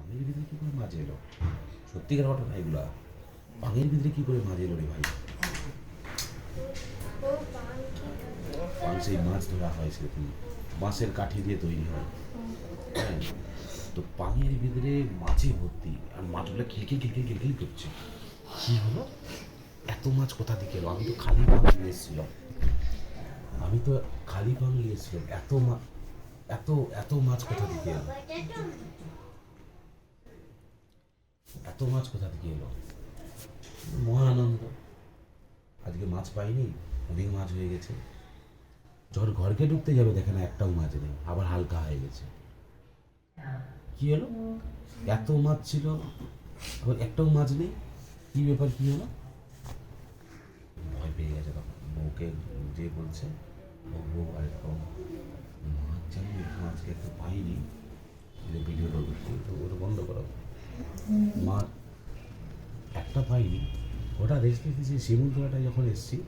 পানির ভিতরে কি করে মাছ এলো? সত্যিকার ঘটনা এগুলা। পানির ভিতরে কি করে মাছ এলো রে ভাই? পান সেই মাছ ধরা হয় সেরকম বাঁশের কাঠি দিয়ে তৈরি হয়। হ্যাঁ, তো পানির ভিতরে মাছে ভর্তি আর মাছগুলো খিলখিল খিলখিল খিলখিল করছে। কি হলো? এত মাছ কোথা থেকে এলো? আমি তো খালি পান নিয়ে এসেছিলাম। আমি তো খালি পান নিয়ে এসেছিলাম। এত এত মাছ কোথা থেকে এলো? এত মাছ কোথা থেকে এলো? মহা আনন্দ। আজকে মাছ পাইনি, অনেক মাছ হয়ে গেছে। যখন ঘরকে ঢুকতে যাবে দেখে না একটাও মাছ নেই, আবার হালকা হয়ে গেছে। কি হলো? এত মাছ ছিল, আবার একটাও মাছ নেই। কি ব্যাপার, কি হলো? ভয় পেয়ে গেছে তখন বউকে, যে বলছে ও বউ আর এরকম মাছ জানি মাছকে একটু পাইনি, যে ভিডিও করবো তো ওটা বন্ধ করো। মাছ একটা পাইনি। ওটা দেখতে দেখতেছি শিমুলতলাটা যখন এসছি